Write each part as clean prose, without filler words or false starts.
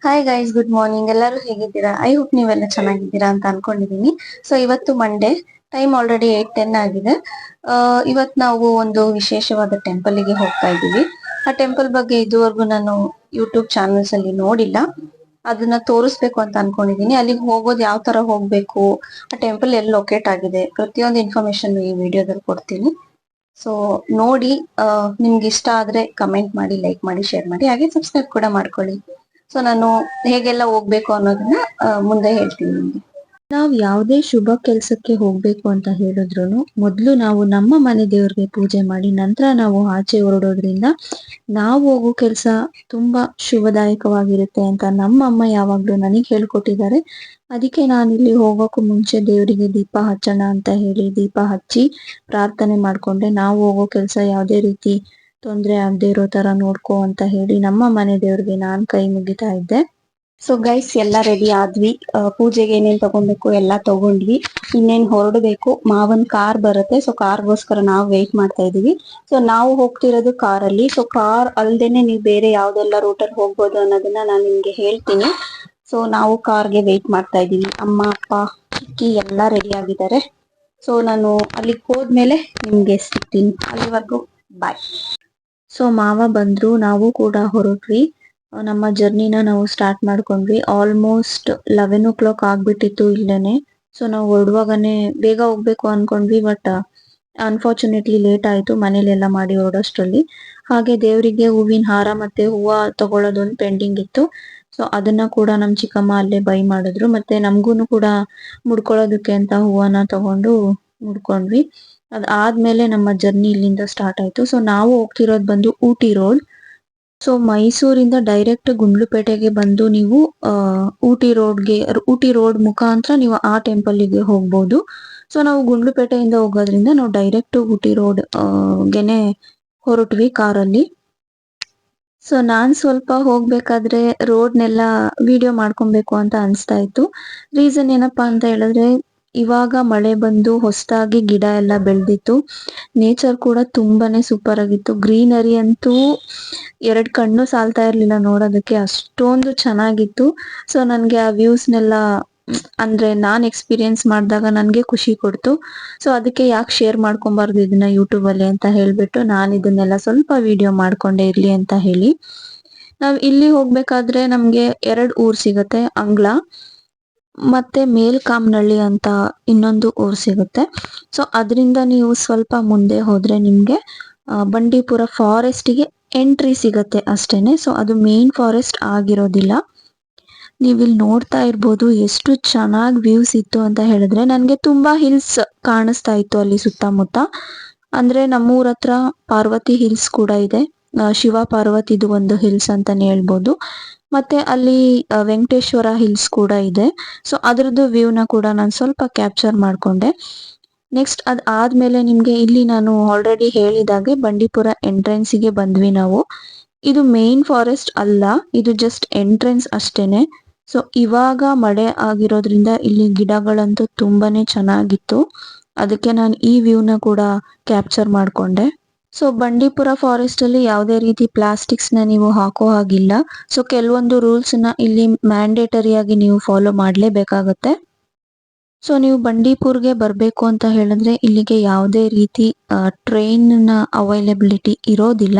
Hi guys, good morning. ಎಲ್ಲರೂ ಹೇಗಿದ್ದೀರಾ? I hope ನೀವೆಲ್ಲ ಚೆನ್ನಾಗಿದ್ದೀರಾ ಅಂತ ಅನ್ಕೊಂಡಿದೀನಿ. ಸೊ ಇವತ್ತು ಮಂಡೇ, ಟೈಮ್ ಆಲ್ರೆಡಿ 8:10 ಆಗಿದೆ. ಇವತ್ತು ನಾವು ಒಂದು ವಿಶೇಷವಾದ ಟೆಂಪಲ್ ಗೆ ಹೋಗ್ತಾ ಇದ್ದೀವಿ. ಆ ಟೆಂಪಲ್ ಬಗ್ಗೆ ಇದುವರೆಗೂ ನಾನು ಯೂಟ್ಯೂಬ್ ಚಾನಲ್ಸ್ ಅಲ್ಲಿ ನೋಡಿಲ್ಲ. ಅದನ್ನ ತೋರಿಸ್ಬೇಕು ಅಂತ ಅನ್ಕೊಂಡಿದೀನಿ. ಅಲ್ಲಿಗೆ ಹೋಗೋದು ಯಾವ ತರ ಹೋಗ್ಬೇಕು, ಆ ಟೆಂಪಲ್ ಎಲ್ಲಿ ಲೊಕೇಟ್ ಆಗಿದೆ, ಪ್ರತಿಯೊಂದು ಇನ್ಫಾರ್ಮೇಶನ್ ಈ ವಿಡಿಯೋದಲ್ಲಿ ಕೊಡ್ತೀನಿ. ಸೊ ನೋಡಿ, ನಿಮ್ಗೆ ಇಷ್ಟ ಆದ್ರೆ ಕಮೆಂಟ್ ಮಾಡಿ, ಲೈಕ್ ಮಾಡಿ, ಶೇರ್ ಮಾಡಿ, ಹಾಗೆ ಸಬ್ಸ್ಕ್ರೈಬ್ ಕೂಡ ಮಾಡ್ಕೊಳ್ಳಿ. ಸೊ ನಾನು ಹೇಗೆಲ್ಲ ಹೋಗ್ಬೇಕು ಅನ್ನೋದನ್ನ ಮುಂದೆ ಹೇಳ್ತೀನಿ ನಿಮ್ಗೆ. ನಾವ್ ಯಾವುದೇ ಶುಭ ಕೆಲ್ಸಕ್ಕೆ ಹೋಗ್ಬೇಕು ಅಂತ ಹೇಳಿದ್ರು ಮೊದ್ಲು ನಾವು ನಮ್ಮ ಮನೆ ದೇವ್ರಿಗೆ ಪೂಜೆ ಮಾಡಿ ನಂತರ ನಾವು ಆಚೆ ಹೊರಡೋದ್ರಿಂದ ನಾವು ಹೋಗೋ ಕೆಲ್ಸ ತುಂಬಾ ಶುಭದಾಯಕವಾಗಿರುತ್ತೆ ಅಂತ ನಮ್ಮ ಅಮ್ಮ ಯಾವಾಗ್ಲೂ ನನಗ್ ಹೇಳ್ಕೊಟ್ಟಿದ್ದಾರೆ. ಅದಕ್ಕೆ ನಾನು ಇಲ್ಲಿ ಹೋಗೋಕು ಮುಂಚೆ ದೇವರಿಗೆ ದೀಪ ಹಚ್ಚೋಣ ಅಂತ ಹೇಳಿ ದೀಪ ಹಚ್ಚಿ ಪ್ರಾರ್ಥನೆ ಮಾಡ್ಕೊಂಡೆ. ನಾವು ಹೋಗೋ ಕೆಲ್ಸ ಯಾವ್ದೇ ರೀತಿ ತೊಂದ್ರೆ ಆಗದೆ ಇರೋ ತರ ನೋಡ್ಕೋ ಅಂತ ಹೇಳಿ ನಮ್ಮ ಮನೆ ದೇವ್ರಿಗೆ ನಾನ್ ಕೈ ಮುಗಿತಾ ಇದ್ದೆ. ಸೊ ಗೈಸ್, ಎಲ್ಲ ರೆಡಿ ಆದ್ವಿ. ಪೂಜೆಗೆ ಏನೇನ್ ತಗೊಬೇಕು ಎಲ್ಲ ತಗೊಂಡ್ವಿ. ಇನ್ನೇನ್ ಹೊರಡಬೇಕು. ಮಾವನ್ ಕಾರ್ ಬರುತ್ತೆ, ಸೊ ಕಾರ್ಗೋಸ್ಕರ ನಾವು ವೇಟ್ ಮಾಡ್ತಾ ಇದೀವಿ. ಸೊ ನಾವು ಹೋಗ್ತಿರೋದು ಕಾರ್ ಅಲ್ಲಿ. ಸೊ ಕಾರ್ ಅಲ್ದೇನೆ ನೀವು ಬೇರೆ ಯಾವ್ದೆಲ್ಲ ರೂಟಲ್ಲಿ ಹೋಗ್ಬೋದು ಅನ್ನೋದನ್ನ ನಾನು ನಿಮ್ಗೆ ಹೇಳ್ತೀನಿ. ಸೊ ನಾವು ಕಾರ್ಗೆ ವೇಟ್ ಮಾಡ್ತಾ ಇದೀವಿ. ಅಮ್ಮ, ಅಪ್ಪ, ಚಿಕ್ಕಿ ಎಲ್ಲ ರೆಡಿ ಆಗಿದ್ದಾರೆ. ಸೊ ನಾನು ಅಲ್ಲಿಗೆ ಹೋದ್ಮೇಲೆ ನಿಮ್ಗೆ ಸಿಗ್ತೀನಿ. ಅಲ್ಲಿವರೆಗೂ ಬಾಯ್. ಸೊ ಮಾವ ಬಂದ್ರು, ನಾವು ಕೂಡ ಹೊರಟ್ವಿ. ನಮ್ಮ ಜರ್ನಿನ ನಾವು ಸ್ಟಾರ್ಟ್ ಮಾಡ್ಕೊಂಡ್ವಿ. ಆಲ್ಮೋಸ್ಟ್ 11 o'clock ಆಗ್ಬಿಟ್ಟಿತ್ತು ಇಲ್ಲೇನೆ. ಸೊ ನಾವು ಹೊರಡುವಾಗನೆ ಬೇಗ ಹೋಗ್ಬೇಕು ಅನ್ಕೊಂಡ್ವಿ, ಬಟ್ ಅನ್ಫಾರ್ಚುನೇಟ್ಲಿ ಲೇಟ್ ಆಯ್ತು ಮನೇಲೆಲ್ಲ ಮಾಡಿ ಹೊರಡೋಷ್ಟ್ರಲ್ಲಿ. ಹಾಗೆ ದೇವರಿಗೆ ಹೂವಿನ ಹಾರ ಮತ್ತೆ ಹೂವ ತಗೊಳ್ಳೋದೊಂದು ಪೆಂಡಿಂಗ್ ಇತ್ತು. ಸೊ ಅದನ್ನ ಕೂಡ ನಮ್ ಚಿಕ್ಕಮ್ಮ ಅಲ್ಲೇ ಬೈ ಮಾಡಿದ್ರು. ಮತ್ತೆ ನಮ್ಗೂನು ಕೂಡ ಮುಡ್ಕೊಳ್ಳೋದಕ್ಕೆ ಅಂತ ಹೂವನ ತಗೊಂಡು ಮುಡ್ಕೊಂಡ್ವಿ. ಅದಾದ್ಮೇಲೆ ನಮ್ಮ ಜರ್ನಿ ಇಲ್ಲಿಂದ ಸ್ಟಾರ್ಟ್ ಆಯ್ತು. ಸೊ ನಾವು ಹೋಗ್ತಿರೋದು ಬಂದು ಊಟಿ ರೋಡ್. ಸೊ ಮೈಸೂರಿಂದ ಡೈರೆಕ್ಟ್ ಗುಂಡ್ಲುಪೇಟೆಗೆ ಬಂದು ನೀವು ಊಟಿ ರೋಡ್ ಮುಖಾಂತರ ನೀವು ಆ ಟೆಂಪಲ್ಗೆ ಹೋಗ್ಬೋದು. ಸೊ ನಾವು ಗುಂಡ್ಲುಪೇಟೆಯಿಂದ ಹೋಗೋದ್ರಿಂದ ನಾವು ಡೈರೆಕ್ಟ್ ಊಟಿ ರೋಡ್ ಗೆನೆ ಹೊರಟ್ವಿ ಕಾರಲ್ಲಿ. ಸೊ ನಾನ್ ಸ್ವಲ್ಪ ಹೋಗ್ಬೇಕಾದ್ರೆ ರೋಡ್ನೆಲ್ಲ ವಿಡಿಯೋ ಮಾಡ್ಕೊಬೇಕು ಅಂತ ಅನ್ಸ್ತಾ ಇತ್ತು. ರೀಸನ್ ಏನಪ್ಪಾ ಅಂತ ಹೇಳಿದ್ರೆ, ಇವಾಗ ಮಳೆ ಬಂದು ಹೊಸದಾಗಿ ಗಿಡ ಎಲ್ಲ ಬೆಳೆದಿತ್ತು. ನೇಚರ್ ಕೂಡ ತುಂಬಾನೇ ಸೂಪರ್ ಆಗಿತ್ತು. ಗ್ರೀನರಿ ಅಂತೂ 2 ಕಣ್ಣು ಸಾಲ್ತಾ ಇರ್ಲಿಲ್ಲ ನೋಡೋದಕ್ಕೆ, ಅಷ್ಟೊಂದು ಚೆನ್ನಾಗಿತ್ತು. ಸೊ ನನ್ಗೆ ಆ ವ್ಯೂಸ್ನೆಲ್ಲ ಅಂದ್ರೆ ನಾನ್ ಎಕ್ಸ್ಪೀರಿಯನ್ಸ್ ಮಾಡಿದಾಗ ನನ್ಗೆ ಖುಷಿ ಕೊಡ್ತು. ಸೊ ಅದಕ್ಕೆ ಯಾಕೆ ಶೇರ್ ಮಾಡ್ಕೊಬಾರ್ದು ಇದನ್ನ ಯೂಟ್ಯೂಬ್ ಅಲ್ಲಿ ಅಂತ ಹೇಳ್ಬಿಟ್ಟು ನಾನು ಇದನ್ನೆಲ್ಲ ಸ್ವಲ್ಪ ವಿಡಿಯೋ ಮಾಡ್ಕೊಂಡೆ ಇರ್ಲಿ ಅಂತ ಹೇಳಿ. ನಾವ್ ಇಲ್ಲಿ ಹೋಗ್ಬೇಕಾದ್ರೆ ನಮ್ಗೆ 2 ಊರ್ ಸಿಗತ್ತೆ. ಅಂಗ್ಳ ಮತ್ತೆ ಮೇಲ್ಕಾಮ್ನಳ್ಳಿ ಅಂತ ಇನ್ನೊಂದು ಊರ್ ಸಿಗುತ್ತೆ. ಸೊ ಅದರಿಂದ ನೀವು ಸ್ವಲ್ಪ ಮುಂದೆ ಹೋದ್ರೆ ನಿಮ್ಗೆ ಬಂಡೀಪುರ ಫಾರೆಸ್ಟ್ಗೆ ಎಂಟ್ರಿ ಸಿಗತ್ತೆ ಅಷ್ಟೇನೆ. ಸೊ ಅದು ಮೇನ್ ಫಾರೆಸ್ಟ್ ಆಗಿರೋದಿಲ್ಲ. ನೀವಿಲ್ಲಿ ನೋಡ್ತಾ ಇರ್ಬೋದು ಎಷ್ಟು ಚೆನ್ನಾಗಿ ವ್ಯೂಸ್ ಇತ್ತು ಅಂತ ಹೇಳಿದ್ರೆ, ನನ್ಗೆ ತುಂಬಾ ಹಿಲ್ಸ್ ಕಾಣಿಸ್ತಾ ಇತ್ತು ಅಲ್ಲಿ ಸುತ್ತಮುತ್ತ. ಅಂದ್ರೆ ನಮ್ಮೂರ ಹತ್ರ ಪಾರ್ವತಿ ಹಿಲ್ಸ್ ಕೂಡ ಇದೆ. ಶಿವ ಪಾರ್ವತಿದು ಒಂದು ಹಿಲ್ಸ್ ಅಂತಾನೆ ಹೇಳ್ಬೋದು. ಮತ್ತೆ ಅಲ್ಲಿ ವೆಂಕಟೇಶ್ವರ ಹಿಲ್ಸ್ ಕೂಡ ಇದೆ. ಸೊ ಅದ್ರದ್ದು ವ್ಯೂನ ಕೂಡ ನಾನು ಸ್ವಲ್ಪ ಕ್ಯಾಪ್ಚರ್ ಮಾಡ್ಕೊಂಡೆ. ನೆಕ್ಸ್ಟ್ ಆದ್ಮೇಲೆ ನಿಮ್ಗೆ ಇಲ್ಲಿ ನಾನು ಆಲ್ರೆಡಿ ಹೇಳಿದಾಗೆ ಬಂಡೀಪುರ ಎಂಟ್ರೆನ್ಸಿಗೆ ಬಂದ್ವಿ ನಾವು. ಇದು ಮೇನ್ ಫಾರೆಸ್ಟ್ ಅಲ್ಲ, ಇದು ಜಸ್ಟ್ ಎಂಟ್ರೆನ್ಸ್ ಅಷ್ಟೇನೆ. ಸೊ ಇವಾಗ ಮಳೆ ಆಗಿರೋದ್ರಿಂದ ಇಲ್ಲಿ ಗಿಡಗಳಂತೂ ತುಂಬಾನೇ ಚೆನ್ನಾಗಿತ್ತು. ಅದಕ್ಕೆ ನಾನು ಈ ವ್ಯೂನ ಕೂಡ ಕ್ಯಾಪ್ಚರ್ ಮಾಡ್ಕೊಂಡೆ. ಸೊ ಬಂಡೀಪುರ ಫಾರೆಸ್ಟ್ ಅಲ್ಲಿ ಯಾವುದೇ ರೀತಿ ಪ್ಲಾಸ್ಟಿಕ್ಸ್ ನ ನೀವು ಹಾಕೋ ಹಾಗಿಲ್ಲ. ಸೊ ಕೆಲವೊಂದು ರೂಲ್ಸ್ ನ ಇಲ್ಲಿ ಮ್ಯಾಂಡೇಟರಿ ಆಗಿ ನೀವು ಫಾಲೋ ಮಾಡ್ಲೇಬೇಕಾಗತ್ತೆ. ಸೊ ನೀವು ಬಂಡೀಪುರ್ಗೆ ಬರ್ಬೇಕು ಅಂತ ಹೇಳಿದ್ರೆ ಇಲ್ಲಿಗೆ ಯಾವುದೇ ರೀತಿ ಟ್ರೈನ್ ನ ಅವೈಲಬಿಲಿಟಿ ಇರೋದಿಲ್ಲ.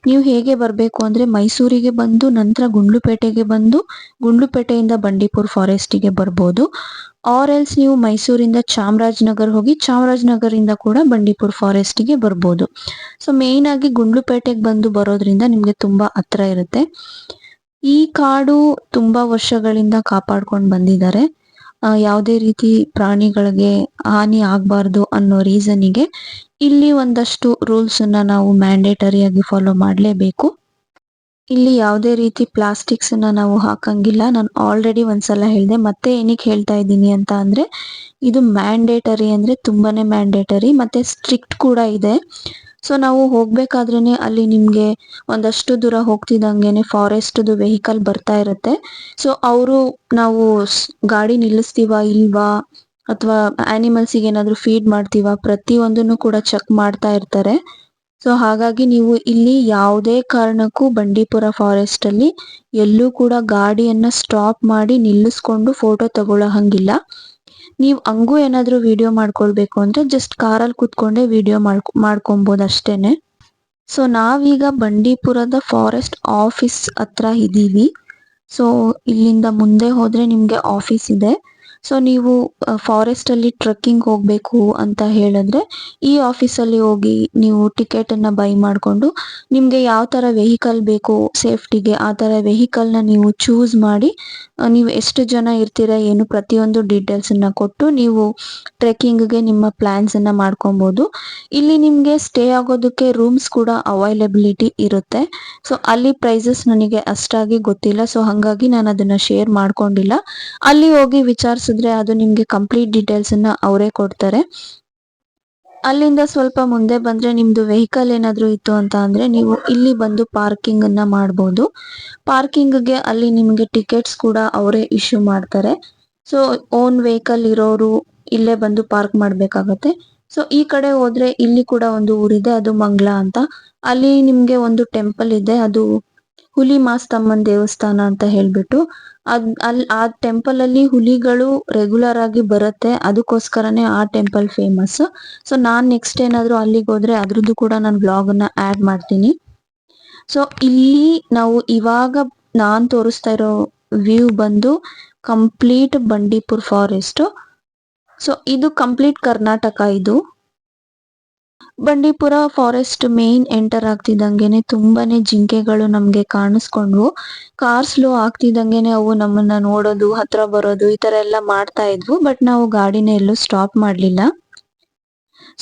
ನೀವು ಹೇಗೆ ಬರ್ಬೇಕು ಅಂದ್ರೆ ಮೈಸೂರಿಗೆ ಬಂದು ನಂತರ ಗುಂಡ್ಲುಪೇಟೆಗೆ ಬಂದು ಗುಂಡ್ಲುಪೇಟೆಯಿಂದ ಬಂಡೀಪುರ್ ಫಾರೆಸ್ಟಿಗೆ ಬರ್ಬೋದು. ಆರ್ ಎಲ್ಸ್ ನೀವು ಮೈಸೂರಿಂದ ಚಾಮರಾಜನಗರ್ ಹೋಗಿ ಚಾಮರಾಜನಗರಿಂದ ಕೂಡ ಬಂಡೀಪುರ್ ಫಾರೆಸ್ಟಿಗೆ ಬರ್ಬೋದು. ಸೊ ಮೇನ್ ಆಗಿ ಗುಂಡ್ಲುಪೇಟೆಗೆ ಬಂದು ಬರೋದ್ರಿಂದ ನಿಮ್ಗೆ ತುಂಬಾ ಹತ್ರ ಇರುತ್ತೆ. ಈ ಕಾಡು ತುಂಬಾ ವರ್ಷಗಳಿಂದ ಕಾಪಾಡ್ಕೊಂಡು ಬಂದಿದ್ದಾರೆ. ಯಾವುದೇ ರೀತಿ ಪ್ರಾಣಿಗಳಿಗೆ ಹಾನಿ ಆಗ್ಬಾರ್ದು ಅನ್ನೋ ರೀಸನ್ನಿಗೆ ಇಲ್ಲಿ ಒಂದಷ್ಟು ರೂಲ್ಸ್ ಅನ್ನ ನಾವು ಮ್ಯಾಂಡೇಟರಿ ಆಗಿ ಫಾಲೋ ಮಾಡ್ಲೇಬೇಕು. ಇಲ್ಲಿ ಯಾವುದೇ ರೀತಿ ಪ್ಲಾಸ್ಟಿಕ್ಸ್ ಅನ್ನ ನಾವು ಹಾಕಂಗಿಲ್ಲ. ನಾನು ಆಲ್ರೆಡಿ ಒಂದ್ಸಲ ಹೇಳ್ದೆ, ಮತ್ತೆ ಏನಕ್ಕೆ ಹೇಳ್ತಾ ಇದ್ದೀನಿ ಅಂತ ಅಂದ್ರೆ, ಇದು ಮ್ಯಾಂಡೇಟರಿ ಅಂದ್ರೆ ತುಂಬಾನೇ ಮ್ಯಾಂಡೇಟರಿ ಮತ್ತೆ ಸ್ಟ್ರಿಕ್ಟ್ ಕೂಡ ಇದೆ. ಸೊ ನಾವು ಹೋಗ್ಬೇಕಾದ್ರೇನೆ ಅಲ್ಲಿ ನಿಮ್ಗೆ ಒಂದಷ್ಟು ದೂರ ಹೋಗ್ತಿದ್ದಂಗೆನೆ ಫಾರೆಸ್ಟ್ದು ವೆಹಿಕಲ್ ಬರ್ತಾ ಇರುತ್ತೆ. ಸೊ ಅವರು ನಾವು ಗಾಡಿ ನಿಲ್ಲಿಸ್ತೀವಾ ಇಲ್ವಾ ಅಥವಾ ಆನಿಮಲ್ಸಿಗೆ ಏನಾದ್ರು ಫೀಡ್ ಮಾಡ್ತೀವಾ ಪ್ರತಿಯೊಂದನ್ನು ಕೂಡ ಚೆಕ್ ಮಾಡ್ತಾ ಇರ್ತಾರೆ. ಸೊ ಹಾಗಾಗಿ ನೀವು ಇಲ್ಲಿ ಯಾವುದೇ ಕಾರಣಕ್ಕೂ ಬಂಡೀಪುರ ಫಾರೆಸ್ಟ್ ಅಲ್ಲಿ ಎಲ್ಲೂ ಕೂಡ ಗಾಡಿಯನ್ನ ಸ್ಟಾಪ್ ಮಾಡಿ ನಿಲ್ಲಿಸ್ಕೊಂಡು ಫೋಟೋ ತಗೊಳ್ಳೋ ಹಂಗಿಲ್ಲ. ನೀವು ಹಂಗೂ ಏನಾದ್ರೂ ವಿಡಿಯೋ ಮಾಡ್ಕೊಳ್ಬೇಕು ಅಂದ್ರೆ ಜಸ್ಟ್ ಕಾರಲ್ಲಿ ಕುತ್ಕೊಂಡೆ ವಿಡಿಯೋ ಮಾಡ್ಕೊಬಹುದು ಅಷ್ಟೇನೆ. ಸೊ ನಾವೀಗ ಬಂಡೀಪುರದ ಫಾರೆಸ್ಟ್ ಆಫೀಸ್ ಹತ್ರ ಇದೀವಿ. ಸೊ ಇಲ್ಲಿಂದ ಮುಂದೆ ಹೋದ್ರೆ ನಿಮ್ಗೆ ಆಫೀಸ್ ಇದೆ. ಸೊ ನೀವು ಫಾರೆಸ್ಟ್ ಅಲ್ಲಿ ಟ್ರೆಕ್ಕಿಂಗ್ ಹೋಗ್ಬೇಕು ಅಂತ ಹೇಳಿದ್ರೆ ಈ ಆಫೀಸ್ ಅಲ್ಲಿ ಹೋಗಿ ನೀವು ಟಿಕೆಟ್ ಅನ್ನ ಬೈ ಮಾಡ್ಕೊಂಡು ನಿಮ್ಗೆ ಯಾವ ತರ ವೆಹಿಕಲ್ ಬೇಕು ಸೇಫ್ಟಿಗೆ ಆ ತರ ವೆಹಿಕಲ್ ನ ನೀವು ಚೂಸ್ ಮಾಡಿ ನೀವು ಎಷ್ಟು ಜನ ಇರ್ತೀರಾ ಏನು ಪ್ರತಿಯೊಂದು ಡೀಟೇಲ್ಸ್ ಅನ್ನ ಕೊಟ್ಟು ನೀವು ಟ್ರೆಕ್ಕಿಂಗ್ ಗೆ ನಿಮ್ಮ ಪ್ಲಾನ್ಸ್ ಅನ್ನ ಮಾಡ್ಕೊಬಹುದು. ಇಲ್ಲಿ ನಿಮ್ಗೆ ಸ್ಟೇ ಆಗೋದಕ್ಕೆ ರೂಮ್ಸ್ ಕೂಡ ಅವೈಲಬಿಲಿಟಿ ಇರುತ್ತೆ. ಸೊ ಅಲ್ಲಿ ಪ್ರೈಸಸ್ ನನಗೆ ಅಷ್ಟಾಗಿ ಗೊತ್ತಿಲ್ಲ, ಸೊ ಹಂಗಾಗಿ ನಾನು ಅದನ್ನ ಶೇರ್ ಮಾಡ್ಕೊಂಡಿಲ್ಲ. ಅಲ್ಲಿ ಹೋಗಿ ವಿಚಾರಿಸಿದ್ರೆ ಅದು ನಿಮ್ಗೆ ಕಂಪ್ಲೀಟ್ ಡೀಟೇಲ್ಸ್ ಅನ್ನ ಅವರೇ ಕೊಡ್ತಾರೆ. ಅಲ್ಲಿಂದ ಸ್ವಲ್ಪ ಮುಂದೆ ಬಂದ್ರೆ ನಿಮ್ದು ವೆಹಿಕಲ್ ಏನಾದ್ರೂ ಇತ್ತು ಅಂತ ಅಂದ್ರೆ ನೀವು ಇಲ್ಲಿ ಬಂದು ಪಾರ್ಕಿಂಗ್ ಅನ್ನ ಮಾಡಬಹುದು. ಪಾರ್ಕಿಂಗ್ ಗೆ ಅಲ್ಲಿ ನಿಮ್ಗೆ ಟಿಕೆಟ್ಸ್ ಕೂಡ ಅವರೇ ಇಶ್ಯೂ ಮಾಡ್ತಾರೆ. ಸೊ ಓನ್ ವೆಹಿಕಲ್ ಇರೋರು ಇಲ್ಲೇ ಬಂದು ಪಾರ್ಕ್ ಮಾಡ್ಬೇಕಾಗತ್ತೆ. ಸೊ ಈ ಕಡೆ ಹೋದ್ರೆ ಇಲ್ಲಿ ಕೂಡ ಒಂದು ಊರಿದೆ, ಅದು ಮಂಗ್ಲ ಅಂತ. ಅಲ್ಲಿ ನಿಮ್ಗೆ ಒಂದು ಟೆಂಪಲ್ ಇದೆ, ಅದು ಹುಲಿ ಮಾಸ್ತಮ್ಮನ್ ದೇವಸ್ಥಾನ ಅಂತ ಹೇಳ್ಬಿಟ್ಟು ಆ ಟೆಂಪಲ್ ಅಲ್ಲಿ ಹುಲಿಗಳು ರೆಗ್ಯುಲರ್ ಆಗಿ ಬರುತ್ತೆ, ಅದಕ್ಕೋಸ್ಕರನೇ ಆ ಟೆಂಪಲ್ ಫೇಮಸ್. ಸೊ ನಾನ್ ನೆಕ್ಸ್ಟ್ ಏನಾದ್ರು ಅಲ್ಲಿಗೆ ಹೋದ್ರೆ ಅದ್ರದ್ದು ಕೂಡ ನಾನು ಬ್ಲಾಗ್ ಅನ್ನ ಆಡ್ ಮಾಡ್ತೀನಿ. ಸೊ ಇಲ್ಲಿ ನಾವು ಇವಾಗ ನಾನ್ ತೋರಿಸ್ತಾ ಇರೋ ವ್ಯೂ ಬಂದು ಕಂಪ್ಲೀಟ್ ಬಂಡೀಪುರ್ ಫಾರೆಸ್ಟ್. ಸೊ ಇದು ಕಂಪ್ಲೀಟ್ ಕರ್ನಾಟಕ. ಇದು ಬಂಡೀಪುರ ಫಾರೆಸ್ಟ್ ಮೇನ್ ಎಂಟರ್ ಆಗ್ತಿದ್ದಂಗೆನೆ ತುಂಬಾನೇ ಜಿಂಕೆಗಳು ನಮ್ಗೆ ಕಾಣಿಸ್ಕೊಂಡ್ವು. ಕಾರ್ ಸ್ಲೋ ಆಗ್ತಿದ್ದಂಗೆನೆ ಅವು ನಮ್ಮನ್ನ ನೋಡೋದು, ಹತ್ರ ಬರೋದು ಈ ತರ ಎಲ್ಲ ಮಾಡ್ತಾ ಇದ್ವು. ಬಟ್ ನಾವು ಗಾಡಿನ ಎಲ್ಲೂ ಸ್ಟಾಪ್ ಮಾಡ್ಲಿಲ್ಲ.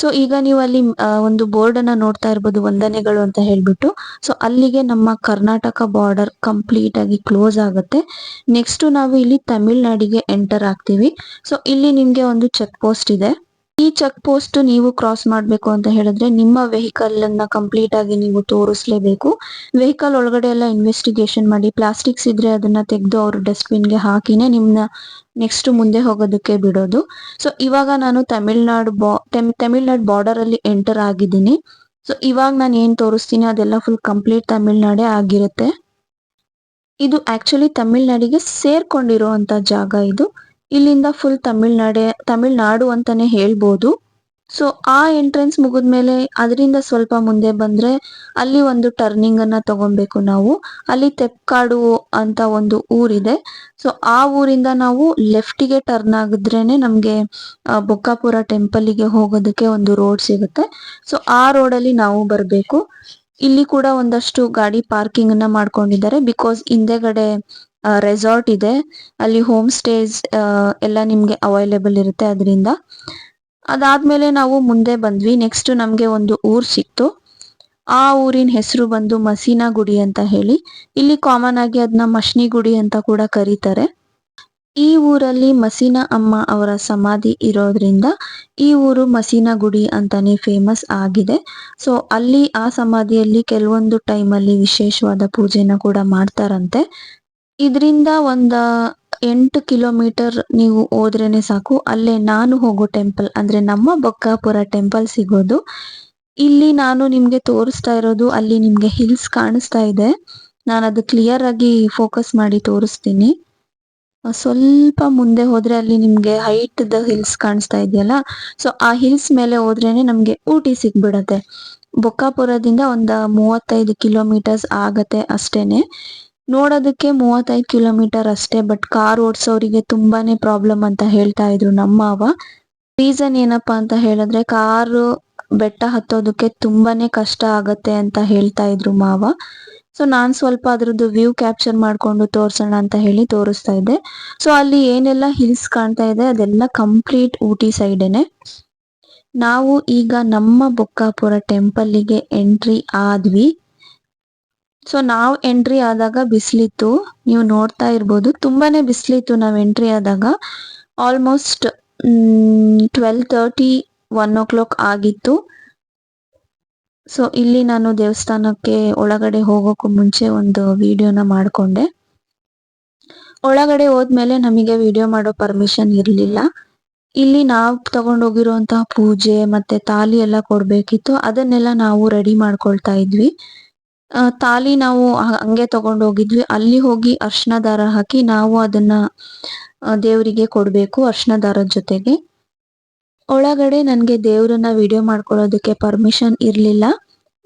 ಸೊ ಈಗ ನೀವು ಅಲ್ಲಿ ಒಂದು ಬೋರ್ಡ್ ಅನ್ನ ನೋಡ್ತಾ ಇರ್ಬೋದು, ವಂದನೆಗಳು ಅಂತ ಹೇಳ್ಬಿಟ್ಟು. ಸೊ ಅಲ್ಲಿಗೆ ನಮ್ಮ ಕರ್ನಾಟಕ ಬಾರ್ಡರ್ ಕಂಪ್ಲೀಟ್ ಆಗಿ ಕ್ಲೋಸ್ ಆಗುತ್ತೆ. ನೆಕ್ಸ್ಟ್ ನಾವು ಇಲ್ಲಿ ತಮಿಳ್ನಾಡಿಗೆ ಎಂಟರ್ ಆಗ್ತೀವಿ. ಸೊ ಇಲ್ಲಿ ನಿಮ್ಗೆ ಒಂದು ಚೆಕ್ ಪೋಸ್ಟ್ ಇದೆ. ಈ ಚೆಕ್ ಪೋಸ್ಟ್ ನೀವು ಕ್ರಾಸ್ ಮಾಡ್ಬೇಕು ಅಂತ ಹೇಳಿದ್ರೆ ನಿಮ್ಮ ವೆಹಿಕಲ್ ಅನ್ನ ಕಂಪ್ಲೀಟ್ ಆಗಿ ನೀವು ತೋರಿಸ್ಲೇಬೇಕು. ವೆಹಿಕಲ್ ಒಳಗಡೆ ಎಲ್ಲ ಇನ್ವೆಸ್ಟಿಗೇಷನ್ ಮಾಡಿ ಪ್ಲಾಸ್ಟಿಕ್ಸ್ ಇದ್ರೆ ಅದನ್ನ ತೆಗೆದು ಅವರು ಡಸ್ಟ್ಬಿನ್ ಗೆ ಹಾಕಿನೇ ನಿಮ್ನ ನೆಕ್ಸ್ಟ್ ಮುಂದೆ ಹೋಗೋದಕ್ಕೆ ಬಿಡೋದು. ಸೊ ಇವಾಗ ನಾನು ತಮಿಳ್ನಾಡು ಬಾರ್ಡರ್ ಅಲ್ಲಿ ಎಂಟರ್ ಆಗಿದ್ದೀನಿ. ಸೊ ಇವಾಗ ನಾನು ಏನ್ ತೋರಿಸ್ತೀನಿ ಅದೆಲ್ಲ ಫುಲ್ ಕಂಪ್ಲೀಟ್ ತಮಿಳ್ನಾಡೇ ಆಗಿರುತ್ತೆ. ಇದು ಆಕ್ಚುಲಿ ತಮಿಳ್ನಾಡಿಗೆ ಸೇರ್ಕೊಂಡಿರುವಂತ ಜಾಗ. ಇದು ಇಲ್ಲಿಂದ ಫುಲ್ ತಮಿಳ್ನಾಡು ಅಂತಾನೆ ಹೇಳ್ಬೋದು. ಸೊ ಆ ಎಂಟ್ರೆನ್ಸ್ ಮುಗಿದ್ಮೇಲೆ ಅದರಿಂದ ಸ್ವಲ್ಪ ಮುಂದೆ ಬಂದ್ರೆ ಅಲ್ಲಿ ಒಂದು ಟರ್ನಿಂಗ್ ಅನ್ನ ತಗೊಬೇಕು ನಾವು. ಅಲ್ಲಿ ತೆಪ್ಕಾಡು ಅಂತ ಒಂದು ಊರಿದೆ. ಸೊ ಆ ಊರಿಂದ ನಾವು ಲೆಫ್ಟಿಗೆ ಟರ್ನ್ ಆಗಿದ್ರೇನೆ ನಮ್ಗೆ ಬೊಕ್ಕಾಪುರ ಟೆಂಪಲ್ ಗೆ ಹೋಗೋದಕ್ಕೆ ಒಂದು ರೋಡ್ ಸಿಗುತ್ತೆ. ಸೊ ಆ ರೋಡಲ್ಲಿ ನಾವು ಬರ್ಬೇಕು. ಇಲ್ಲಿ ಕೂಡ ಒಂದಷ್ಟು ಗಾಡಿ ಪಾರ್ಕಿಂಗ್ ಅನ್ನ ಮಾಡ್ಕೊಂಡಿದ್ದಾರೆ, ಬಿಕಾಸ್ ಹಿಂದೆಗಡೆ ರೆಸಾರ್ಟ್ ಇದೆ, ಅಲ್ಲಿ ಹೋಮ್ ಸ್ಟೇಸ್ ಎಲ್ಲ ನಿಮ್ಗೆ ಅವೈಲೇಬಲ್ ಇರುತ್ತೆ. ಅದರಿಂದ ಅದಾದ್ಮೇಲೆ ನಾವು ಮುಂದೆ ಬಂದ್ವಿ. ನೆಕ್ಸ್ಟ್ ನಮ್ಗೆ ಒಂದು ಊರ್ ಸಿಕ್ತು. ಆ ಊರಿನ ಹೆಸರು ಬಂದು ಮಸೀನಾ ಗುಡಿ ಅಂತ ಹೇಳಿ. ಇಲ್ಲಿ ಕಾಮನ್ ಆಗಿ ಅದನ್ನ ಮಶ್ನಿ ಗುಡಿ ಅಂತ ಕೂಡ ಕರೀತಾರೆ. ಈ ಊರಲ್ಲಿ ಮಸೀನಾ ಅಮ್ಮ ಅವರ ಸಮಾಧಿ ಇರೋದ್ರಿಂದ ಈ ಊರು ಮಸೀನಾ ಗುಡಿ ಅಂತಾನೆ ಫೇಮಸ್ ಆಗಿದೆ. ಸೊ ಅಲ್ಲಿ ಆ ಸಮಾಧಿಯಲ್ಲಿ ಕೆಲವೊಂದು ಟೈಮಲ್ಲಿ ವಿಶೇಷವಾದ ಪೂಜೆನ ಕೂಡ ಮಾಡ್ತಾರಂತೆ. ಇದರಿಂದ ಒಂದ 8 ಕಿಲೋಮೀಟರ್ ನೀವು ಹೋದ್ರೇನೆ ಸಾಕು, ಅಲ್ಲೇ ನಾನು ಹೋಗೋ ಟೆಂಪಲ್ ಅಂದ್ರೆ ನಮ್ಮ ಬೊಕ್ಕಾಪುರ ಟೆಂಪಲ್ ಸಿಗೋದು. ಇಲ್ಲಿ ನಾನು ನಿಮ್ಗೆ ತೋರಿಸ್ತಾ ಇರೋದು, ಅಲ್ಲಿ ನಿಮ್ಗೆ ಹಿಲ್ಸ್ ಕಾಣಿಸ್ತಾ ಇದೆ. ನಾನು ಅದು ಕ್ಲಿಯರ್ ಆಗಿ ಫೋಕಸ್ ಮಾಡಿ ತೋರಿಸ್ತೀನಿ. ಸ್ವಲ್ಪ ಮುಂದೆ ಹೋದ್ರೆ ಅಲ್ಲಿ ನಿಮ್ಗೆ ಹೈಟ್ ದ ಹಿಲ್ಸ್ ಕಾಣಿಸ್ತಾ ಇದೆಯಲ್ಲ, ಸೊ ಆ ಹಿಲ್ಸ್ ಮೇಲೆ ಹೋದ್ರೇನೆ ನಮ್ಗೆ ಊಟಿ ಸಿಗ್ಬಿಡತ್ತೆ. ಬೊಕ್ಕಾಪುರದಿಂದ ಒಂದ 35 ಕಿಲೋಮೀಟರ್ಸ್ ಆಗತ್ತೆ ಅಷ್ಟೇನೆ. ನೋಡೋದಕ್ಕೆ 35 ಕಿಲೋಮೀಟರ್ ಅಷ್ಟೇ, ಬಟ್ ಕಾರ್ ಓಡ್ಸೋರಿಗೆ ತುಂಬಾನೇ ಪ್ರಾಬ್ಲಮ್ ಅಂತ ಹೇಳ್ತಾ ಇದ್ರು ನಮ್ಮ ಮಾವ. ರೀಸನ್ ಏನಪ್ಪಾ ಅಂತ ಹೇಳಿದ್ರೆ ಕಾರು ಬೆಟ್ಟ ಹತ್ತೋದಕ್ಕೆ ತುಂಬಾನೇ ಕಷ್ಟ ಆಗತ್ತೆ ಅಂತ ಹೇಳ್ತಾ ಇದ್ರು ಮಾವ. ಸೊ ನಾನ್ ಸ್ವಲ್ಪ ಅದ್ರದ್ದು ವ್ಯೂ ಕ್ಯಾಪ್ಚರ್ ಮಾಡ್ಕೊಂಡು ತೋರ್ಸೋಣ ಅಂತ ಹೇಳಿ ತೋರಿಸ್ತಾ ಇದ್ದೆ. ಸೊ ಅಲ್ಲಿ ಏನೆಲ್ಲ ಹಿಲ್ಸ್ ಕಾಣ್ತಾ ಇದೆ ಅದೆಲ್ಲ ಕಂಪ್ಲೀಟ್ ಊಟಿ ಸೈಡೇನೆ. ನಾವು ಈಗ ನಮ್ಮ ಬೊಕ್ಕಾಪುರ ಟೆಂಪಲ್ಗೆ ಎಂಟ್ರಿ ಆದ್ವಿ. ಸೊ ನಾವ್ ಎಂಟ್ರಿ ಆದಾಗ ಬಿಸ್ಲಿತ್ತು, ನೀವು ನೋಡ್ತಾ ಇರ್ಬೋದು ತುಂಬಾನೇ ಬಿಸ್ಲಿತ್ತು. ನಾವ್ ಎಂಟ್ರಿ ಆದಾಗ ಆಲ್ಮೋಸ್ಟ್ 12:30 1 o'clock ಆಗಿತ್ತು. ಸೊ ಇಲ್ಲಿ ನಾನು ದೇವಸ್ಥಾನಕ್ಕೆ ಒಳಗಡೆ ಹೋಗೋಕ್ಕೂ ಮುಂಚೆ ಒಂದು ವಿಡಿಯೋನ ಮಾಡ್ಕೊಂಡೆ. ಒಳಗಡೆ ಹೋದ್ಮೇಲೆ ನಮಗೆ ವಿಡಿಯೋ ಮಾಡೋ ಪರ್ಮಿಷನ್ ಇರ್ಲಿಲ್ಲ. ಇಲ್ಲಿ ನಾವು ತಗೊಂಡೋಗಿರುವಂತಹ ಪೂಜೆ ಮತ್ತೆ ತಾಲಿ ಎಲ್ಲ ಕೊಡ್ಬೇಕಿತ್ತು, ಅದನ್ನೆಲ್ಲ ನಾವು ರೆಡಿ ಮಾಡ್ಕೊಳ್ತಾ ಇದ್ವಿ. ತಾಲಿ ನಾವು ಹಂಗೆ ತಗೊಂಡೋಗಿದ್ವಿ. ಅಲ್ಲಿ ಹೋಗಿ ಅರ್ಶಿನ ದಾರ ಹಾಕಿ ನಾವು ಅದನ್ನ ದೇವರಿಗೆ ಕೊಡ್ಬೇಕು ಅರ್ಶಿನ ದಾರದ ಜೊತೆಗೆ. ಒಳಗಡೆ ನನ್ಗೆ ದೇವ್ರನ್ನ ವಿಡಿಯೋ ಮಾಡ್ಕೊಳ್ಳೋದಕ್ಕೆ ಪರ್ಮಿಷನ್ ಇರ್ಲಿಲ್ಲ.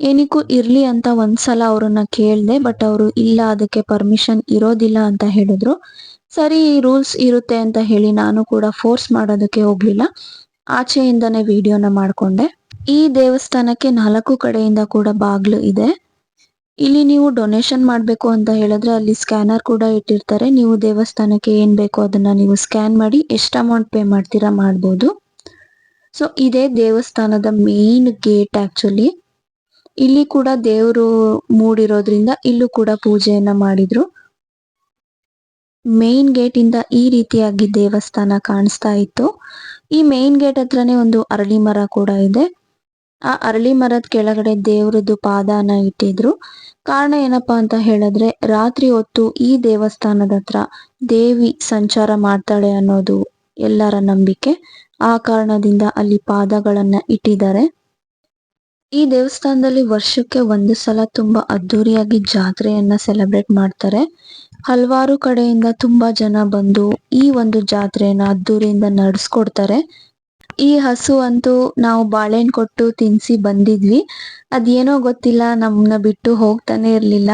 ಏನಕ್ಕೂ ಇರ್ಲಿ ಅಂತ ಒಂದ್ಸಲ ಅವ್ರನ್ನ ಕೇಳ್ದೆ, ಬಟ್ ಅವರು ಇಲ್ಲ ಅದಕ್ಕೆ ಪರ್ಮಿಷನ್ ಇರೋದಿಲ್ಲ ಅಂತ ಹೇಳಿದ್ರು. ಸರಿ ರೂಲ್ಸ್ ಇರುತ್ತೆ ಅಂತ ಹೇಳಿ ನಾನು ಕೂಡ ಫೋರ್ಸ್ ಮಾಡೋದಕ್ಕೆ ಹೋಗ್ಲಿಲ್ಲ, ಆಚೆಯಿಂದನೇ ವಿಡಿಯೋನ ಮಾಡ್ಕೊಂಡೆ. ಈ ದೇವಸ್ಥಾನಕ್ಕೆ 4 ಕಡೆಯಿಂದ ಕೂಡ ಬಾಗ್ಲು ಇದೆ. ಇಲ್ಲಿ ನೀವು ಡೊನೇಷನ್ ಮಾಡ್ಬೇಕು ಅಂತ ಹೇಳಿದ್ರೆ ಅಲ್ಲಿ ಸ್ಕ್ಯಾನರ್ ಕೂಡ ಇಟ್ಟಿರ್ತಾರೆ. ನೀವು ದೇವಸ್ಥಾನಕ್ಕೆ ಏನ್ ಬೇಕೋ ಅದನ್ನ ನೀವು ಸ್ಕ್ಯಾನ್ ಮಾಡಿ ಎಷ್ಟು ಅಮೌಂಟ್ ಪೇ ಮಾಡ್ತೀರಾ ಮಾಡ್ಬೋದು. ಸೊ ಇದೇ ದೇವಸ್ಥಾನದ ಮೇನ್ ಗೇಟ್ ಆಕ್ಚುಲಿ. ಇಲ್ಲಿ ಕೂಡ ದೇವರು ಮೂಡಿರೋದ್ರಿಂದ ಇಲ್ಲೂ ಕೂಡ ಪೂಜೆಯನ್ನ ಮಾಡಿದ್ರು. ಮೇನ್ ಗೇಟ್ ಇಂದ ಈ ರೀತಿಯಾಗಿ ದೇವಸ್ಥಾನ ಕಾಣಿಸ್ತಾ ಇತ್ತು. ಈ ಮೇನ್ ಗೇಟ್ ಹತ್ರನೇ ಒಂದು ಅರಳಿ ಮರ ಕೂಡ ಇದೆ. ಆ ಅರಳಿ ಮರದ ಕೆಳಗಡೆ ದೇವ್ರದ್ದು ಪಾದಾನ ಇಟ್ಟಿದ್ರು. ಕಾರಣ ಏನಪ್ಪಾ ಅಂತ ಹೇಳಿದ್ರೆ ರಾತ್ರಿ ಹೊತ್ತು ಈ ದೇವಸ್ಥಾನದ ಹತ್ರ ದೇವಿ ಸಂಚಾರ ಮಾಡ್ತಾಳೆ ಅನ್ನೋದು ಎಲ್ಲರ ನಂಬಿಕೆ. ಆ ಕಾರಣದಿಂದ ಅಲ್ಲಿ ಪಾದಗಳನ್ನ ಇಟ್ಟಿದ್ದಾರೆ. ಈ ದೇವಸ್ಥಾನದಲ್ಲಿ ವರ್ಷಕ್ಕೆ 1 ಸಲ ತುಂಬಾ ಅದ್ದೂರಿಯಾಗಿ ಜಾತ್ರೆಯನ್ನ ಸೆಲೆಬ್ರೇಟ್ ಮಾಡ್ತಾರೆ. ಹಲವಾರು ಕಡೆಯಿಂದ ತುಂಬಾ ಜನ ಬಂದು ಈ ಒಂದು ಜಾತ್ರೆಯನ್ನ ಅದ್ದೂರಿಯಿಂದ ನಡೆಸ್ಕೊಡ್ತಾರೆ. ಈ ಹಸು ಅಂತೂ ನಾವು ಬಾಳೆಹಣ್ಣು ಕೊಟ್ಟು ತಿನ್ಸಿ ಬಂದಿದ್ವಿ. ಅದೇನೋ ಗೊತ್ತಿಲ್ಲ ನಮ್ಮನ್ನ ಬಿಟ್ಟು ಹೋಗ್ತಾನೆ ಇರ್ಲಿಲ್ಲ.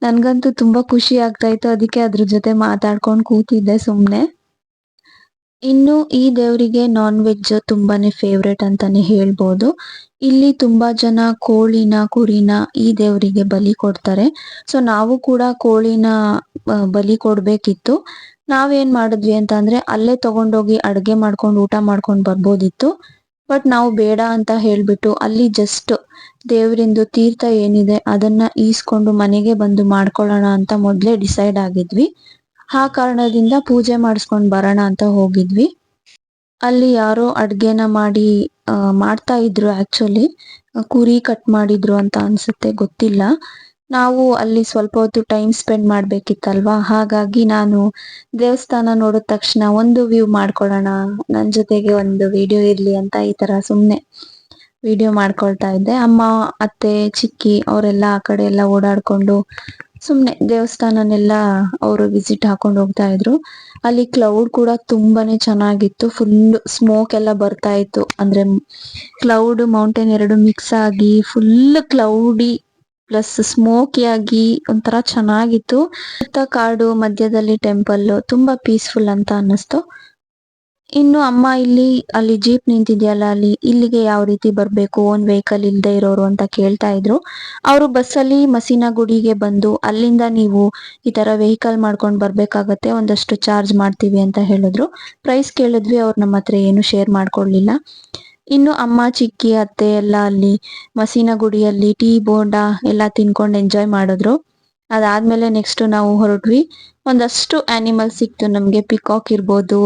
ನನ್ಗಂತೂ ತುಂಬಾ ಖುಷಿ ಆಗ್ತಾ ಇತ್ತು, ಅದಕ್ಕೆ ಅದ್ರ ಜೊತೆ ಮಾತಾಡ್ಕೊಂಡು ಕೂತಿದ್ದೆ ಸುಮ್ನೆ. ಇನ್ನು ಈ ದೇವರಿಗೆ ನಾನ್ ವೆಜ್ ತುಂಬಾನೇ ಫೇವ್ರೇಟ್ ಅಂತಾನೆ ಹೇಳ್ಬೋದು. ಇಲ್ಲಿ ತುಂಬಾ ಜನ ಕೋಳಿನ ಕುರಿನ ಈ ದೇವರಿಗೆ ಬಲಿ ಕೊಡ್ತಾರೆ. ಸೊ ನಾವು ಕೂಡ ಕೋಳಿನ ಬಲಿ ಕೊಡ್ಬೇಕಿತ್ತು. ನಾವೇನ್ ಮಾಡಿದ್ವಿ ಅಂತ ಅಂದ್ರೆ ಅಲ್ಲೇ ತಗೊಂಡೋಗಿ ಅಡ್ಗೆ ಮಾಡ್ಕೊಂಡು ಊಟ ಮಾಡ್ಕೊಂಡು ಬರ್ಬೋದಿತ್ತು. ಬಟ್ ನಾವು ಬೇಡ ಅಂತ ಹೇಳ್ಬಿಟ್ಟು ಅಲ್ಲಿ ಜಸ್ಟ್ ದೇವರಿಂದು ತೀರ್ಥ ಏನಿದೆ ಅದನ್ನ ಈಸ್ಕೊಂಡು ಮನೆಗೆ ಬಂದು ಮಾಡ್ಕೊಳ್ಳೋಣ ಅಂತ ಮೊದ್ಲೇ ಡಿಸೈಡ್ ಆಗಿದ್ವಿ. ಆ ಕಾರಣದಿಂದ ಪೂಜೆ ಮಾಡಿಸ್ಕೊಂಡ್ ಬರೋಣ ಅಂತ ಹೋಗಿದ್ವಿ. ಅಲ್ಲಿ ಯಾರೋ ಅಡ್ಗೆನ ಮಾಡ್ತಾ ಇದ್ರು ಆಕ್ಚುಲಿ. ಕುರಿ ಕಟ್ ಮಾಡಿದ್ರು ಅಂತ ಅನ್ಸುತ್ತೆ, ಗೊತ್ತಿಲ್ಲ. ನಾವು ಅಲ್ಲಿ ಸ್ವಲ್ಪ ಹೊತ್ತು ಟೈಮ್ ಸ್ಪೆಂಡ್ ಮಾಡ್ಬೇಕಿತ್ತಲ್ವಾ, ಹಾಗಾಗಿ ನಾನು ದೇವಸ್ಥಾನ ನೋಡಿದ ತಕ್ಷಣ ಒಂದು ವ್ಯೂ ಮಾಡ್ಕೊಳ್ಳೋಣ, ನನ್ ಜೊತೆಗೆ ಒಂದು ವಿಡಿಯೋ ಇರ್ಲಿ ಅಂತ ಈ ತರ ಸುಮ್ನೆ ವಿಡಿಯೋ ಮಾಡ್ಕೊಳ್ತಾ ಇದ್ದೆ. ಅಮ್ಮ, ಅತ್ತೆ, ಚಿಕ್ಕಿ ಅವರೆಲ್ಲ ಆ ಕಡೆ ಎಲ್ಲ ಓಡಾಡ್ಕೊಂಡು ಸುಮ್ನೆ ದೇವಸ್ಥಾನನೆಲ್ಲ ಅವರು ವಿಸಿಟ್ ಹಾಕೊಂಡು ಹೋಗ್ತಾ ಇದ್ರು. ಅಲ್ಲಿ ಕ್ಲೌಡ್ ಕೂಡ ತುಂಬಾನೇ ಚೆನ್ನಾಗಿತ್ತು. ಫುಲ್ ಸ್ಮೋಕ್ ಎಲ್ಲ ಬರ್ತಾ ಇತ್ತು. ಅಂದ್ರೆ ಕ್ಲೌಡ್ ಮೌಂಟೇನ್ ಎರಡು ಮಿಕ್ಸ್ ಆಗಿ ಫುಲ್ ಕ್ಲೌಡಿ ಪ್ಲಸ್ ಸ್ಮೋಕಿ ಆಗಿ ಒಂಥರ ಚೆನ್ನಾಗಿತ್ತು. ಸುತ್ತ ಕಾಡು, ಮಧ್ಯದಲ್ಲಿ ಟೆಂಪಲ್, ತುಂಬಾ ಪೀಸ್ಫುಲ್ ಅಂತ ಅನ್ನಿಸ್ತು. ಇನ್ನು ಅಮ್ಮ ಅಲ್ಲಿ ಜೀಪ್ ನಿಂತಿದ್ಯಲ್ಲ ಇಲ್ಲಿಗೆ ಯಾವ ರೀತಿ ಬರ್ಬೇಕು, ಓನ್ ವೆಹಿಕಲ್ ಇಲ್ದೇ ಇರೋರು ಅಂತ ಕೇಳ್ತಾ ಇದ್ರು. ಅವರು ಬಸ್ಸಲ್ಲಿ ಮಸೀನಾ ಗುಡಿಗೆ ಬಂದು ಅಲ್ಲಿಂದ ನೀವು ಈ ತರ ವೆಹಿಕಲ್ ಮಾಡ್ಕೊಂಡು ಬರ್ಬೇಕಾಗತ್ತೆ, ಒಂದಷ್ಟು ಚಾರ್ಜ್ ಮಾಡ್ತೀವಿ ಅಂತ ಹೇಳಿದ್ರು. ಪ್ರೈಸ್ ಕೇಳಿದ್ವಿ, ಅವ್ರು ನಮ್ಮ ಹತ್ರ ಏನು ಶೇರ್ ಮಾಡ್ಕೊಡ್ಲಿಲ್ಲ. ಇನ್ನು ಅಮ್ಮ, ಚಿಕ್ಕಿ, ಅತ್ತೆ ಎಲ್ಲ ಅಲ್ಲಿ ಮಸೀನಾ ಗುಡಿಯಲ್ಲಿ ಟೀ, ಬೋಂಡಾ ಎಲ್ಲ ತಿನ್ಕೊಂಡು ಎಂಜಾಯ್ ಮಾಡಿದ್ರು. ಅದಾದ್ಮೇಲೆ ನೆಕ್ಸ್ಟ್ ನಾವು ಹೊರಟ್ವಿ. ಒಂದಷ್ಟು ಆನಿಮಲ್ ಸಿಕ್ತು ನಮ್ಗೆ. ಪಿಕಾಕ್ ಇರ್ಬೋದು,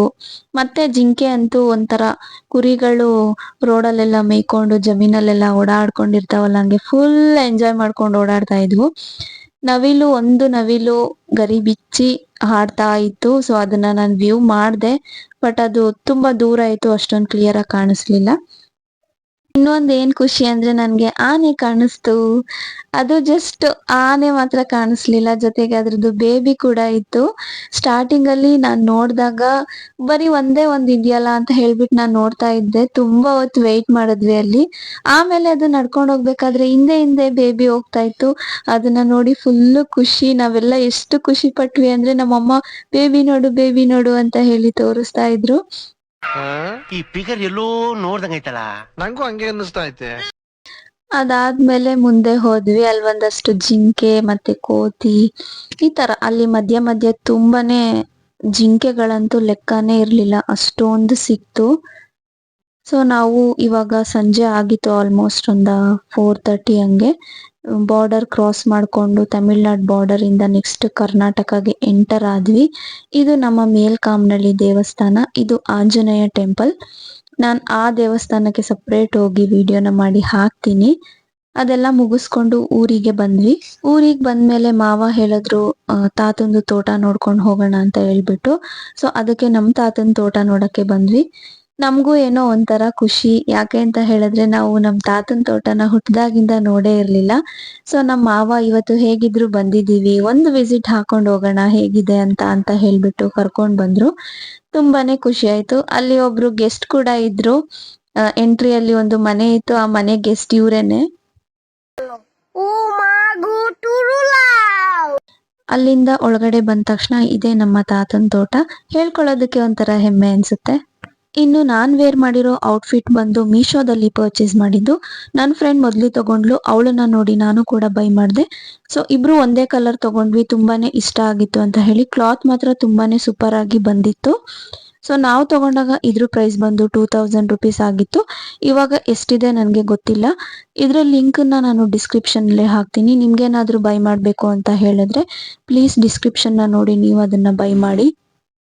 ಮತ್ತೆ ಜಿಂಕೆ ಅಂತೂ ಒಂಥರ ಕುರಿಗಳು ರೋಡಲ್ಲೆಲ್ಲ ಮೇಯ್ಕೊಂಡು ಜಮೀನಲ್ಲೆಲ್ಲ ಓಡಾಡ್ಕೊಂಡಿರ್ತಾವಲ್ಲ, ಹಂಗೆ ಫುಲ್ ಎಂಜಾಯ್ ಮಾಡ್ಕೊಂಡು ಓಡಾಡ್ತಾ ಇದ್ವು. ಒಂದು ನವಿಲು ಗರಿ ಬಿಚ್ಚಿ ಹಾಡ್ತಾ ಇತ್ತು. ಸೊ ಅದನ್ನ ನಾನು ವ್ಯೂ ಮಾಡ್ದೆ, ಬಟ್ ಅದು ತುಂಬಾ ದೂರ ಇತ್ತು, ಅಷ್ಟೊಂದು ಕ್ಲಿಯರ್ ಆಗಿ ಕಾಣಿಸ್ಲಿಲ್ಲ. ಇನ್ನೊಂದ್ ಏನ್ ಖುಷಿ ಅಂದ್ರೆ ನನ್ಗೆ ಆನೆ ಕಾಣಿಸ್ತು. ಅದು ಜಸ್ಟ್ ಆನೆ ಮಾತ್ರ ಕಾಣಿಸ್ಲಿಲ್ಲ, ಜೊತೆಗೆ ಅದ್ರದ್ದು ಬೇಬಿ ಕೂಡ ಇತ್ತು. ಸ್ಟಾರ್ಟಿಂಗ್ ಅಲ್ಲಿ ನಾನ್ ನೋಡ್ದಾಗ ಬರೀ ಒಂದೇ ಒಂದ್ ಇದೆಯಲ್ಲ ಅಂತ ಹೇಳ್ಬಿಟ್ಟು ನಾನ್ ನೋಡ್ತಾ ಇದ್ದೆ. ತುಂಬಾ ಹೊತ್ತು ವೆಯ್ಟ್ ಮಾಡಿದ್ವಿ ಅಲ್ಲಿ. ಆಮೇಲೆ ಅದು ನಡ್ಕೊಂಡ್ ಹೋಗ್ಬೇಕಾದ್ರೆ ಹಿಂದೆ ಹಿಂದೆ ಬೇಬಿ ಹೋಗ್ತಾ ಇತ್ತು. ಅದನ್ನ ನೋಡಿ ಫುಲ್ ಖುಷಿ. ನಾವೆಲ್ಲ ಎಷ್ಟು ಖುಷಿ ಪಟ್ವಿ ಅಂದ್ರೆ ನಮ್ಮಮ್ಮ ಬೇಬಿ ನೋಡು ಅಂತ ಹೇಳಿ ತೋರಿಸ್ತಾ ಇದ್ರು. ಈ ಫಿಗರ್ ಎಲ್ಲೋ ನೋಡ್ದಂಗೈತಲ್ಲ, ನಂಗೂ ಹಂಗೆ ಅನ್ನಿಸ್ತಾ ಐತೆ. ಅದಾದ್ಮೇಲೆ ಮುಂದೆ ಹೋದ್ವಿ. ಅಲ್ಲಿ ಒಂದಷ್ಟು ಜಿಂಕೆ ಮತ್ತೆ ಕೋತಿ ಈ ತರ ಅಲ್ಲಿ ಮಧ್ಯ ತುಂಬಾನೇ ಜಿಂಕೆಗಳಂತೂ ಲೆಕ್ಕನೇ ಇರ್ಲಿಲ್ಲ, ಅಷ್ಟೊಂದು ಸಿಕ್ತು. ಸೊ ನಾವು ಇವಾಗ ಸಂಜೆ ಆಗಿತ್ತು, ಆಲ್ಮೋಸ್ಟ್ 4:30 ಹಂಗೆ. ಬಾರ್ಡರ್ ಕ್ರಾಸ್ ಮಾಡ್ಕೊಂಡು ತಮಿಳ್ನಾಡು ಬಾರ್ಡರ್ ಇಂದ ನೆಕ್ಸ್ಟ್ ಕರ್ನಾಟಕಗೆ ಎಂಟರ್ ಆದ್ವಿ. ಇದು ನಮ್ಮ ಮೇಲ್ಕಾಮ್ನಳ್ಳಿ ದೇವಸ್ಥಾನ. ಇದು ಆಂಜನೇಯ ಟೆಂಪಲ್. ನಾನ್ ಆ ದೇವಸ್ಥಾನಕ್ಕೆ ಸಪ್ರೇಟ್ ಹೋಗಿ ವಿಡಿಯೋನ ಮಾಡಿ ಹಾಕ್ತೀನಿ. ಅದೆಲ್ಲ ಮುಗಿಸ್ಕೊಂಡು ಊರಿಗೆ ಬಂದ್ವಿ. ಊರಿಗೆ ಬಂದ್ಮೇಲೆ ಮಾವ ಹೇಳಿದ್ರು ತಾತಂದು ತೋಟ ನೋಡ್ಕೊಂಡು ಹೋಗೋಣ ಅಂತ ಹೇಳ್ಬಿಟ್ಟು. ಸೊ ಅದಕ್ಕೆ ನಮ್ ತಾತನ್ ತೋಟ ನೋಡಕ್ಕೆ ಬಂದ್ವಿ. ನಮಗೂ ಏನೋ ಒಂಥರ ಖುಷಿ. ಯಾಕೆ ಅಂತ ಹೇಳಿದ್ರೆ ನಾವು ನಮ್ ತಾತನ್ ತೋಟನ ಹುಟ್ದಾಗಿಂದ ನೋಡೇ ಇರ್ಲಿಲ್ಲ. ಸೊ ನಮ್ ಮಾವ ಇವತ್ತು ಹೇಗಿದ್ರು ಬಂದಿದೀವಿ, ಒಂದು ವಿಸಿಟ್ ಹಾಕೊಂಡ್ ಹೋಗೋಣ ಹೇಗಿದೆ ಅಂತ ಹೇಳ್ಬಿಟ್ಟು ಕರ್ಕೊಂಡ್ ಬಂದ್ರು. ತುಂಬಾನೇ ಖುಷಿ ಆಯ್ತು. ಅಲ್ಲಿ ಒಬ್ರು ಗೆಸ್ಟ್ ಕೂಡ ಇದ್ರು. ಎಂಟ್ರಿಯಲ್ಲಿ ಒಂದು ಮನೆ ಇತ್ತು, ಆ ಮನೆ ಗೆಸ್ಟ್ ಇವ್ರೇನೆ. ಅಲ್ಲಿಂದ ಒಳಗಡೆ ಬಂದ ತಕ್ಷಣ ಇದೇ ನಮ್ಮ ತಾತನ್ ತೋಟ. ಹೇಳ್ಕೊಳ್ಳೋದಕ್ಕೆ ಒಂಥರ ಹೆಮ್ಮೆ ಅನ್ಸುತ್ತೆ. ಇನ್ನು ನಾನ್ ವೇರ್ ಮಾಡಿರೋ ಔಟ್ಫಿಟ್ ಬಂದು ಮೀಶೋದಲ್ಲಿ ಪರ್ಚೇಸ್ ಮಾಡಿದ್ದು. ನನ್ನ ಫ್ರೆಂಡ್ ಮೊದ್ಲು ತಗೊಂಡ್ಲು, ಅವಳನ್ನ ನೋಡಿ ನಾನು ಕೂಡ ಬೈ ಮಾಡಿದೆ. ಸೊ ಇಬ್ರು ಒಂದೇ ಕಲರ್ ತಗೊಂಡ್ವಿ, ತುಂಬಾನೇ ಇಷ್ಟ ಆಗಿತ್ತು ಅಂತ ಹೇಳಿ. ಕ್ಲಾತ್ ಮಾತ್ರ ತುಂಬಾನೇ ಸೂಪರ್ ಆಗಿ ಬಂದಿತ್ತು. ಸೊ ನಾವು ತಗೊಂಡಾಗ ಇದ್ರ ಪ್ರೈಸ್ ಬಂದು 2000 ರುಪೀಸ್ ಆಗಿತ್ತು. ಇವಾಗ ಎಷ್ಟಿದೆ ನನಗೆ ಗೊತ್ತಿಲ್ಲ. ಇದ್ರ ಲಿಂಕ್ ನಾನು ಡಿಸ್ಕ್ರಿಪ್ಷನ್ ಅಲ್ಲೇ ಹಾಕ್ತೀನಿ. ನಿಮ್ಗೇನಾದ್ರೂ ಬೈ ಮಾಡ್ಬೇಕು ಅಂತ ಹೇಳಿದ್ರೆ ಪ್ಲೀಸ್ ಡಿಸ್ಕ್ರಿಪ್ಷನ್ ನೋಡಿ ನೀವು ಅದನ್ನ ಬೈ ಮಾಡಿ.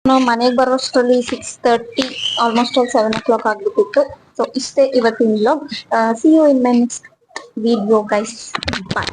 ನಾವು ಮನೆಗೆ ಬರೋಷ್ಟರಲ್ಲಿ 6:30, ಆಲ್ಮೋಸ್ಟ್ 7 o'clock ಆಗ್ಬಿಟ್ಟಿತ್ತು. ಸೊ ಇಷ್ಟೇ ಇವತ್ತಿನ vlog. See you in my next video guys. Bye.